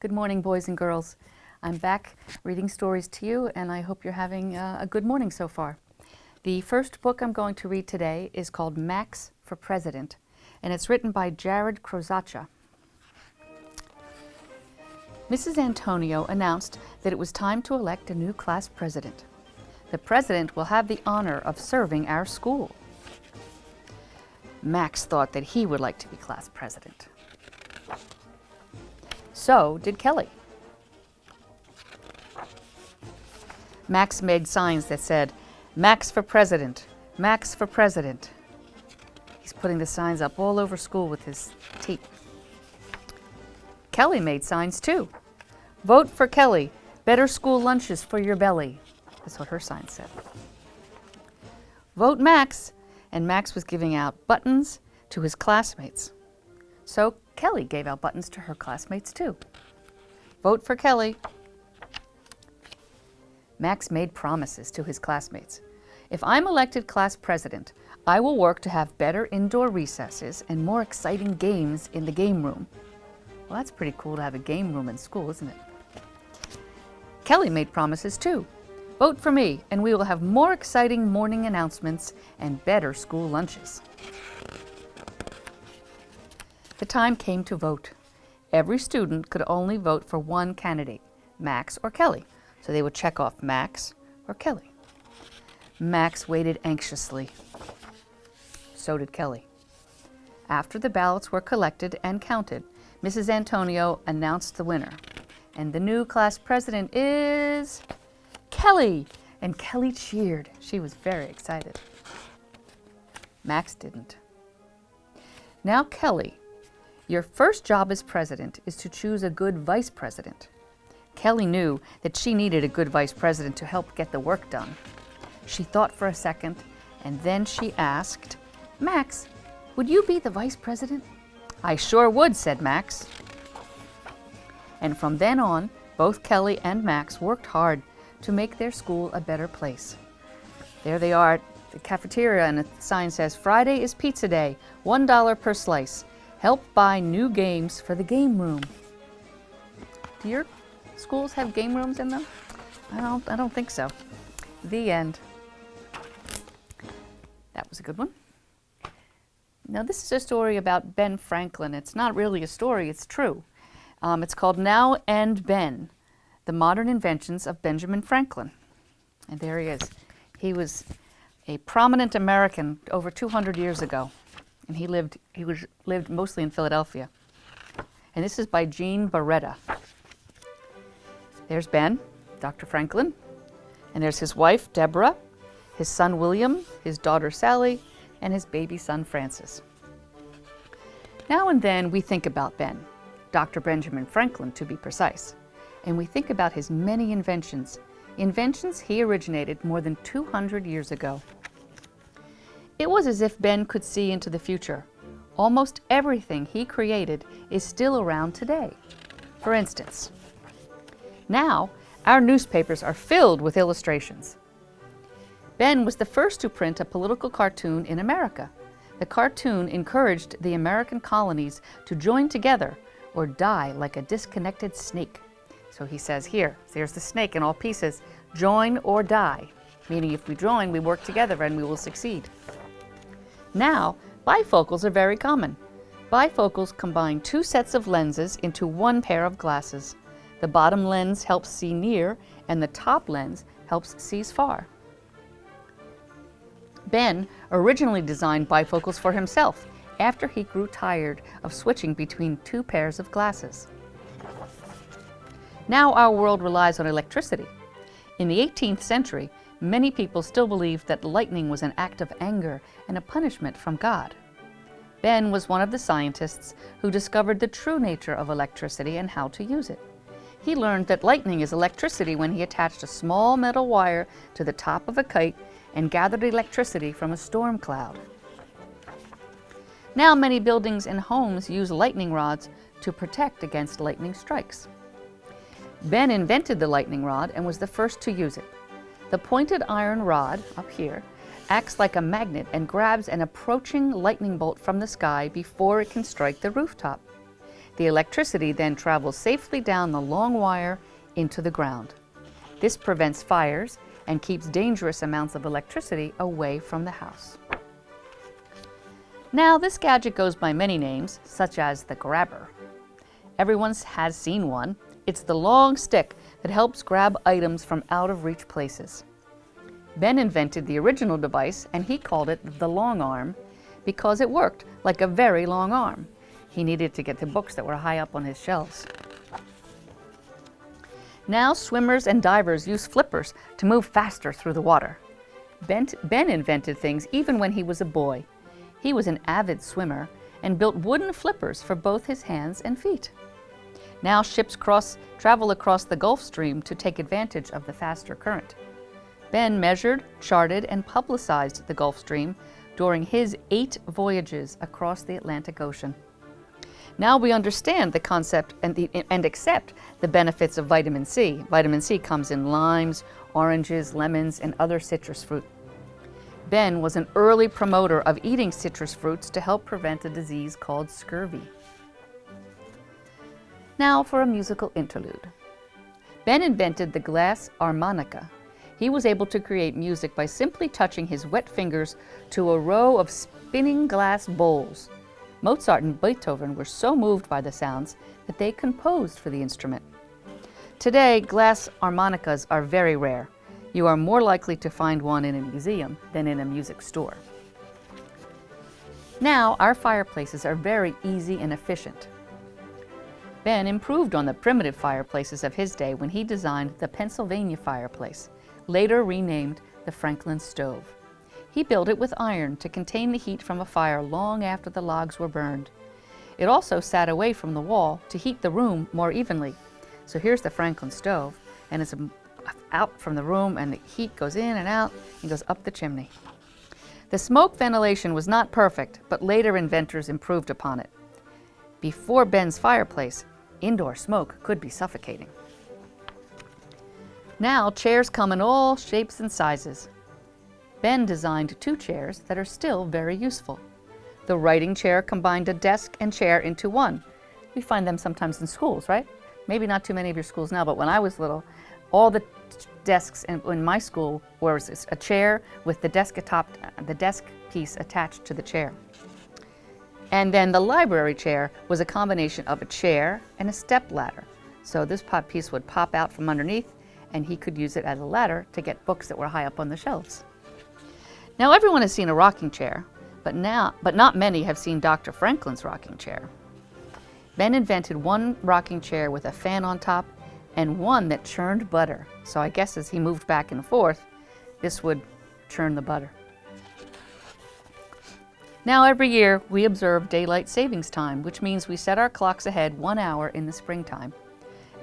Good morning, boys and girls. I'm back reading stories to you, and I hope you're having a good morning so far. The first book I'm going to read today is called Max for President, and it's written by Jared Krozacha. Mrs. Antonio announced that it was time to elect a new class president. The president will have the honor of serving our school. Max thought that he would like to be class president. So did Kelly. Max made signs that said, "Max for president, Max for president." He's putting the signs up all over school with his tape. Kelly made signs too. "Vote for Kelly, better school lunches for your belly." That's what her sign said. "Vote Max," and Max was giving out buttons to his classmates. So Kelly gave out buttons to her classmates too. "Vote for Kelly." Max made promises to his classmates. "If I'm elected class president, I will work to have better indoor recesses and more exciting games in the game room." Well, that's pretty cool to have a game room in school, isn't it? Kelly made promises too. "Vote for me, and we will have more exciting morning announcements and better school lunches." The time came to vote. Every student could only vote for one candidate, Max or Kelly, so they would check off Max or Kelly. Max waited anxiously. So did Kelly. After the ballots were collected and counted, Mrs. Antonio announced the winner. And the new class president is Kelly! And Kelly cheered. She was very excited. Max didn't. "Now, Kelly, your first job as president is to choose a good vice president." Kelly knew that she needed a good vice president to help get the work done. She thought for a second, and then she asked, "Max, would you be the vice president?" "I sure would," said Max. And from then on, both Kelly and Max worked hard to make their school a better place. There they are at the cafeteria, and a sign says, "Friday is pizza day, $1 per slice. Help buy new games for the game room." Do your schools have game rooms in them? I don't think so. The end. That was a good one. Now this is a story about Ben Franklin. It's not really a story, it's true. It's called Now and Ben, The Modern Inventions of Benjamin Franklin. And there he is. He was a prominent American over 200 years ago. And he lived mostly in Philadelphia. And this is by Jean Beretta. There's Ben, Dr. Franklin, and there's his wife, Deborah, his son, William, his daughter, Sally, and his baby son, Francis. Now and then we think about Ben, Dr. Benjamin Franklin to be precise, and we think about his many inventions he originated more than 200 years ago. It was as if Ben could see into the future. Almost everything he created is still around today. For instance, now our newspapers are filled with illustrations. Ben was the first to print a political cartoon in America. The cartoon encouraged the American colonies to join together or die like a disconnected snake. So he says here, there's the snake in all pieces, "Join or die," meaning if we join, we work together and we will succeed. Now, bifocals are very common. Bifocals combine two sets of lenses into one pair of glasses. The bottom lens helps see near, and the top lens helps see far. Ben originally designed bifocals for himself after he grew tired of switching between two pairs of glasses. Now our world relies on electricity. In the 18th century, many people still believed that lightning was an act of anger and a punishment from God. Ben was one of the scientists who discovered the true nature of electricity and how to use it. He learned that lightning is electricity when he attached a small metal wire to the top of a kite and gathered electricity from a storm cloud. Now many buildings and homes use lightning rods to protect against lightning strikes. Ben invented the lightning rod and was the first to use it. The pointed iron rod, up here, acts like a magnet and grabs an approaching lightning bolt from the sky before it can strike the rooftop. The electricity then travels safely down the long wire into the ground. This prevents fires and keeps dangerous amounts of electricity away from the house. Now, this gadget goes by many names, such as the grabber. Everyone has seen one. It's the long stick that helps grab items from out-of-reach places. Ben invented the original device, and he called it the long arm because it worked like a very long arm. He needed to get the books that were high up on his shelves. Now swimmers and divers use flippers to move faster through the water. Ben invented things even when he was a boy. He was an avid swimmer and built wooden flippers for both his hands and feet. Now ships travel across the Gulf Stream to take advantage of the faster current. Ben measured, charted, and publicized the Gulf Stream during his 8 voyages across the Atlantic Ocean. Now we understand the concept and accept the benefits of vitamin C. Vitamin C comes in limes, oranges, lemons, and other citrus fruit. Ben was an early promoter of eating citrus fruits to help prevent a disease called scurvy. Now for a musical interlude. Ben invented the glass harmonica. He was able to create music by simply touching his wet fingers to a row of spinning glass bowls. Mozart and Beethoven were so moved by the sounds that they composed for the instrument. Today, glass harmonicas are very rare. You are more likely to find one in a museum than in a music store. Now, our fireplaces are very easy and efficient. Ben improved on the primitive fireplaces of his day when he designed the Pennsylvania fireplace, later renamed the Franklin stove. He built it with iron to contain the heat from a fire long after the logs were burned. It also sat away from the wall to heat the room more evenly. So here's the Franklin stove, and it's out from the room, and the heat goes in and out and goes up the chimney. The smoke ventilation was not perfect, but later inventors improved upon it. Before Ben's fireplace, indoor smoke could be suffocating. Now chairs come in all shapes and sizes. Ben designed 2 chairs that are still very useful. The writing chair combined a desk and chair into one. We find them sometimes in schools, right? Maybe not too many of your schools now, but when I was little, all the desks in my school was a chair with the desk piece attached to the chair. And then the library chair was a combination of a chair and a step ladder. So this piece would pop out from underneath, and he could use it as a ladder to get books that were high up on the shelves. Now everyone has seen a rocking chair, but not many have seen Dr. Franklin's rocking chair. Ben invented one rocking chair with a fan on top and one that churned butter. So I guess as he moved back and forth, this would churn the butter. Now every year we observe daylight savings time, which means we set our clocks ahead 1 hour in the springtime.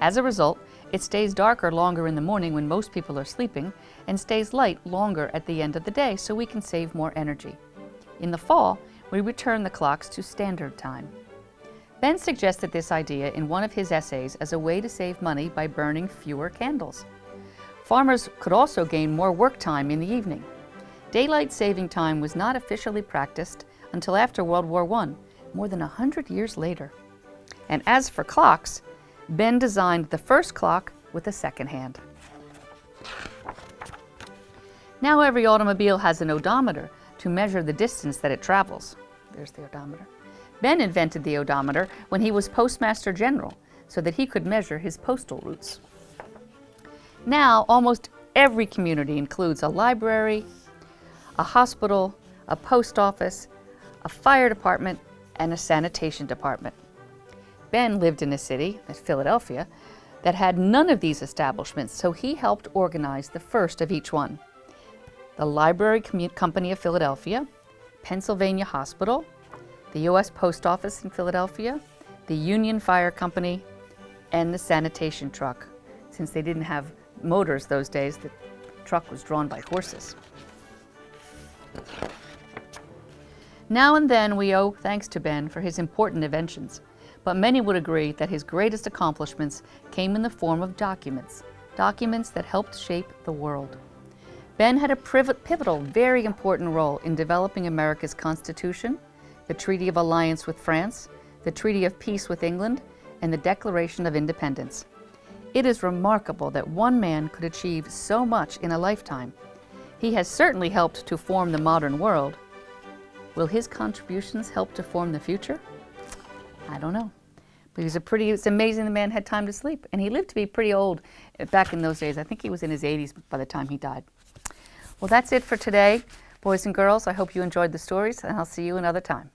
As a result, it stays darker longer in the morning when most people are sleeping and stays light longer at the end of the day so we can save more energy. In the fall, we return the clocks to standard time. Ben suggested this idea in one of his essays as a way to save money by burning fewer candles. Farmers could also gain more work time in the evening. Daylight saving time was not officially practiced until after World War I, more than 100 years later. And as for clocks, Ben designed the first clock with a second hand. Now every automobile has an odometer to measure the distance that it travels. There's the odometer. Ben invented the odometer when he was Postmaster General so that he could measure his postal routes. Now almost every community includes a library, a hospital, a post office, a fire department, and a sanitation department. Ben lived in a city, Philadelphia, that had none of these establishments, so he helped organize the first of each one. The Library Company of Philadelphia, Pennsylvania Hospital, the U.S. Post Office in Philadelphia, the Union Fire Company, and the sanitation truck. Since they didn't have motors those days, the truck was drawn by horses. Now and then we owe thanks to Ben for his important inventions, but many would agree that his greatest accomplishments came in the form of documents that helped shape the world. Ben had a pivotal, very important role in developing America's Constitution, the Treaty of Alliance with France, the Treaty of Peace with England, and the Declaration of Independence. It is remarkable that one man could achieve so much in a lifetime. He has certainly helped to form the modern world. Will his contributions help to form the future? I don't know. But it's amazing the man had time to sleep. And he lived to be pretty old back in those days. I think he was in his 80s by the time he died. Well, that's it for today, boys and girls. I hope you enjoyed the stories, and I'll see you another time.